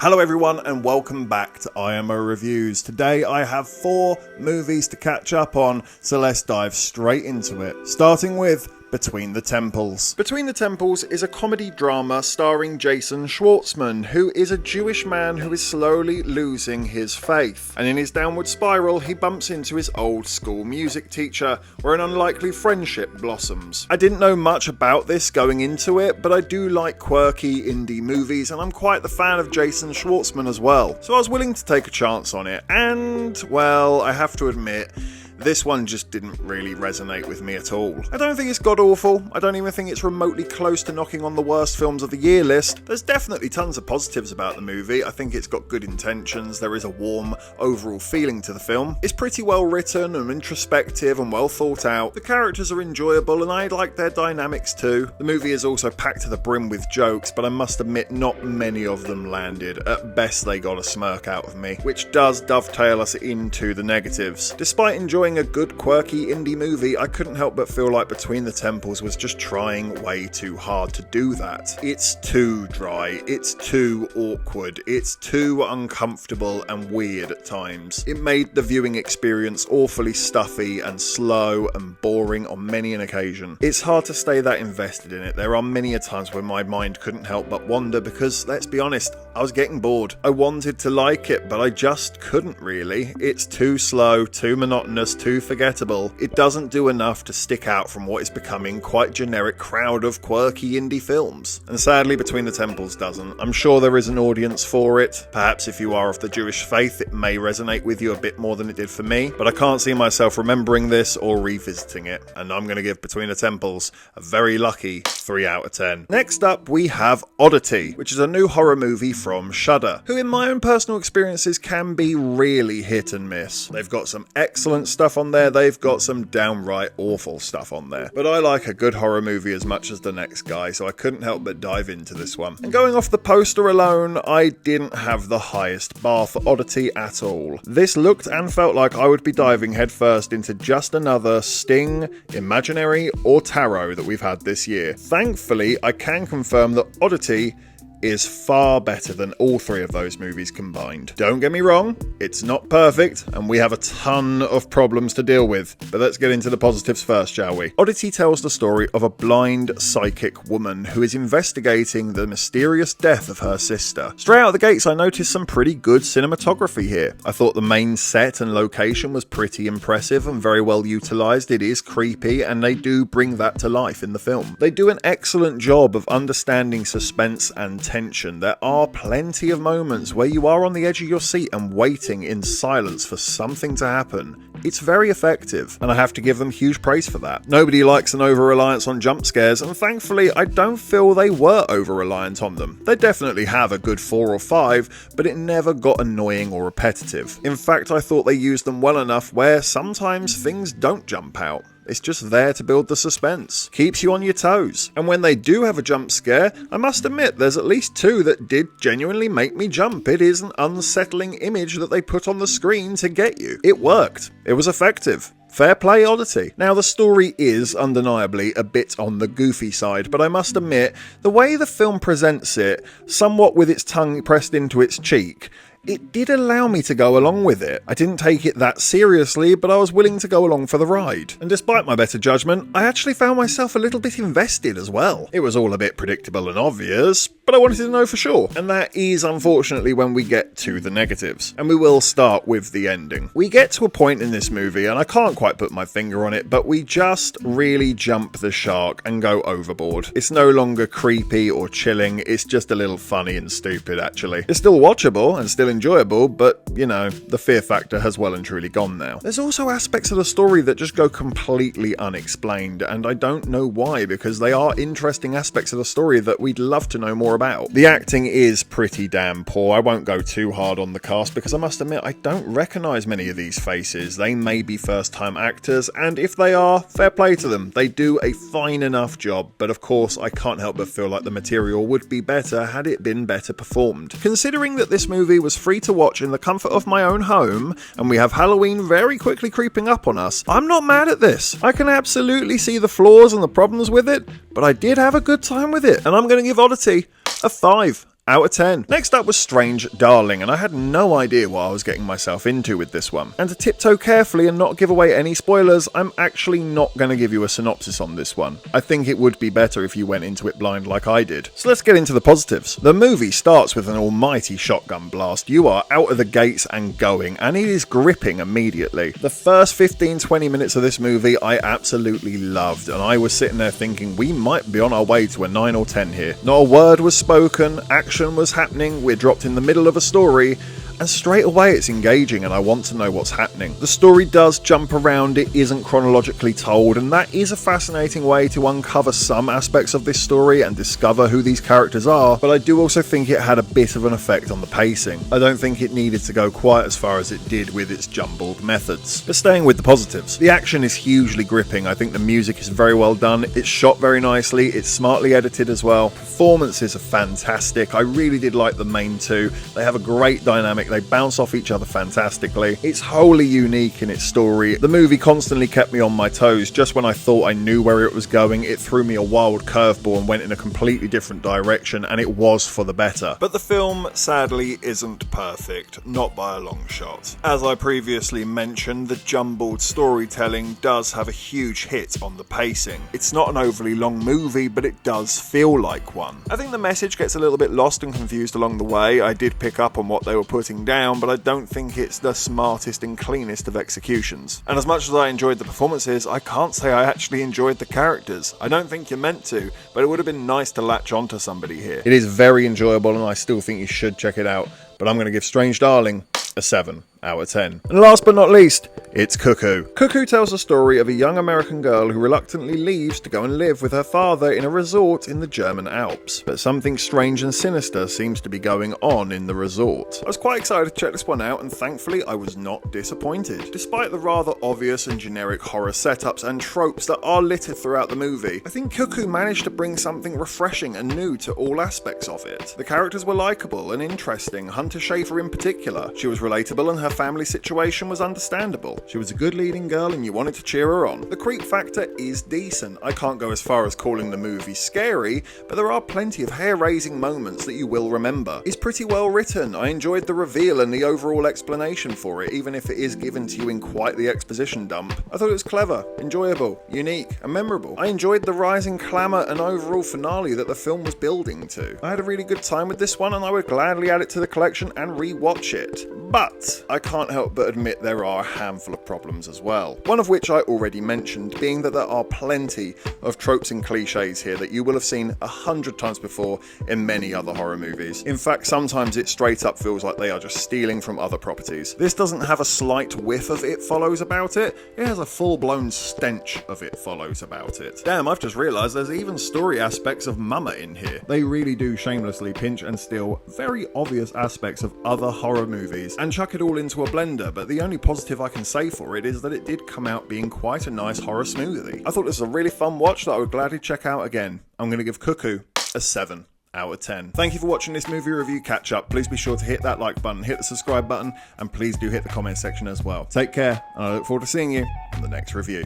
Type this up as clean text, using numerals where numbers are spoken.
Hello everyone and welcome back to IMO Reviews. Today I have 4 movies to catch up on, so let's dive straight into it. Starting with Between the Temples. Between the Temples is a comedy drama starring Jason Schwartzman, who is a Jewish man who is slowly losing his faith. And in his downward spiral, he bumps into his old school music teacher, where an unlikely friendship blossoms. I didn't know much about this going into it, but I do like quirky indie movies, and I'm quite the fan of Jason Schwartzman as well. So I was willing to take a chance on it, and, well, I have to admit, this one just didn't really resonate with me at all. I don't think it's god-awful. I don't even think it's remotely close to knocking on the worst films of the year list. There's definitely tons of positives about the movie. I think it's got good intentions. There is a warm, overall feeling to the film. It's pretty well written and introspective and well thought out. The characters are enjoyable and I like their dynamics too. The movie is also packed to the brim with jokes, but I must admit not many of them landed. At best they got a smirk out of me, which does dovetail us into the negatives. Despite enjoying a good quirky indie movie, I couldn't help but feel like Between the Temples was just trying way too hard to do that. It's too dry, it's too awkward, it's too uncomfortable and weird at times. It made the viewing experience awfully stuffy and slow and boring on many an occasion. It's hard to stay that invested in it. There are many a times when my mind couldn't help but wander because, let's be honest, I was getting bored. I wanted to like it, but I just couldn't really. It's too slow, too monotonous, too forgettable. It doesn't do enough to stick out from what is becoming quite generic crowd of quirky indie films. And sadly, Between the Temples doesn't. I'm sure there is an audience for it. Perhaps if you are of the Jewish faith, it may resonate with you a bit more than it did for me, but I can't see myself remembering this or revisiting it, and I'm going to give Between the Temples a very lucky 3 out of 10. Next up, we have Oddity, which is a new horror movie from Shudder, who in my own personal experiences can be really hit and miss. They've got some excellent stuff on there, they've got some downright awful stuff on there. But I like a good horror movie as much as the next guy, so I couldn't help but dive into this one. And going off the poster alone, I didn't have the highest bar for Oddity at all. This looked and felt like I would be diving headfirst into just another Sting, Imaginary, or Tarot that we've had this year. Thankfully, I can confirm that Oddity is far better than all 3 of those movies combined. Don't get me wrong, it's not perfect, and we have a ton of problems to deal with, but let's get into the positives first, shall we? Oddity tells the story of a blind, psychic woman who is investigating the mysterious death of her sister. Straight out of the gates, I noticed some pretty good cinematography here. I thought the main set and location was pretty impressive and very well utilised. It is creepy, and they do bring that to life in the film. They do an excellent job of understanding suspense and tension. There are plenty of moments where you are on the edge of your seat and waiting in silence for something to happen. It's very effective, and I have to give them huge praise for that. Nobody likes an over-reliance on jump scares, and thankfully I don't feel they were over-reliant on them. They definitely have a good 4 or 5, but it never got annoying or repetitive. In fact, I thought they used them well enough where sometimes things don't jump out. It's just there to build the suspense. Keeps you on your toes. And when they do have a jump scare, I must admit there's at least 2 that did genuinely make me jump. It is an unsettling image that they put on the screen to get you. It worked. It was effective. Fair play, Oddity. Now, the story is undeniably a bit on the goofy side, but I must admit, the way the film presents it, somewhat with its tongue pressed into its cheek, it did allow me to go along with it. I didn't take it that seriously, but I was willing to go along for the ride. And despite my better judgment, I actually found myself a little bit invested as well. It was all a bit predictable and obvious, but I wanted to know for sure. And that is unfortunately when we get to the negatives. And we will start with the ending. We get to a point in this movie, and I can't quite put my finger on it, but we just really jump the shark and go overboard. It's no longer creepy or chilling, it's just a little funny and stupid actually. It's still watchable and still enjoyable, but, you know, the fear factor has well and truly gone now. There's also aspects of the story that just go completely unexplained, and I don't know why, because they are interesting aspects of the story that we'd love to know more about. The acting is pretty damn poor. I won't go too hard on the cast, because I must admit I don't recognise many of these faces. They may be first-time actors, and if they are, fair play to them. They do a fine enough job, but of course I can't help but feel like the material would be better had it been better performed. Considering that this movie was free to watch in the comfort of my own home, and we have Halloween very quickly creeping up on us, I'm not mad at this. I can absolutely see the flaws and the problems with it, but I did have a good time with it, and I'm going to give Oddity a 5 out of 10. Next up was Strange Darling, and I had no idea what I was getting myself into with this one. And to tiptoe carefully and not give away any spoilers, I'm actually not going to give you a synopsis on this one. I think it would be better if you went into it blind like I did. So let's get into the positives. The movie starts with an almighty shotgun blast. You are out of the gates and going, and it is gripping immediately. The first 15-20 minutes of this movie I absolutely loved, and I was sitting there thinking we might be on our way to a 9 or 10 here. Not a word was spoken, action was happening, we're dropped in the middle of a story, and straight away it's engaging and I want to know what's happening. The story does jump around, it isn't chronologically told, and that is a fascinating way to uncover some aspects of this story and discover who these characters are, but I do also think it had a bit of an effect on the pacing. I don't think it needed to go quite as far as it did with its jumbled methods. But staying with the positives, the action is hugely gripping. I think the music is very well done, it's shot very nicely, it's smartly edited as well, performances are fantastic. I really did like the main two, they have a great dynamic, they bounce off each other fantastically. It's wholly unique in its story. The movie constantly kept me on my toes. Just when I thought I knew where it was going, it threw me a wild curveball and went in a completely different direction, and it was for the better. But the film, sadly, isn't perfect, not by a long shot. As I previously mentioned, the jumbled storytelling does have a huge hit on the pacing. It's not an overly long movie, but it does feel like one. I think the message gets a little bit lost and confused along the way. I did pick up on what they were putting down, but I don't think it's the smartest and cleanest of executions. And as much as I enjoyed the performances, I can't say I actually enjoyed the characters. I don't think you're meant to, but it would have been nice to latch onto somebody here. It is very enjoyable and I still think you should check it out, but I'm going to give Strange Darling a 7 out of 10. And last but not least, it's Cuckoo. Cuckoo tells the story of a young American girl who reluctantly leaves to go and live with her father in a resort in the German Alps. But something strange and sinister seems to be going on in the resort. I was quite excited to check this one out, and thankfully I was not disappointed. Despite the rather obvious and generic horror setups and tropes that are littered throughout the movie, I think Cuckoo managed to bring something refreshing and new to all aspects of it. The characters were likeable and interesting, Hunter Schafer in particular. She was relatable and her family situation was understandable. She was a good leading girl and you wanted to cheer her on. The creep factor is decent. I can't go as far as calling the movie scary, but there are plenty of hair-raising moments that you will remember. It's pretty well written. I enjoyed the reveal and the overall explanation for it, even if it is given to you in quite the exposition dump. I thought it was clever, enjoyable, unique, and memorable. I enjoyed the rising clamour and overall finale that the film was building to. I had a really good time with this one and I would gladly add it to the collection and re-watch it. But I can't help but admit there are a handful of problems as well. One of which I already mentioned, being that there are plenty of tropes and cliches here that you will have seen 100 times before in many other horror movies. In fact, sometimes it straight up feels like they are just stealing from other properties. This doesn't have a slight whiff of It Follows about it, it has a full-blown stench of It Follows about it. Damn, I've just realised there's even story aspects of Mama in here. They really do shamelessly pinch and steal very obvious aspects of other horror movies and chuck it all into a blender, but the only positive I can say for it is that it did come out being quite a nice horror smoothie. I thought this was a really fun watch that I would gladly check out again. I'm going to give Cuckoo a 7 out of 10. Thank you for watching this movie review catch up. Please be sure to hit that like button, hit the subscribe button, and please do hit the comment section as well. Take care, and I look forward to seeing you in the next review.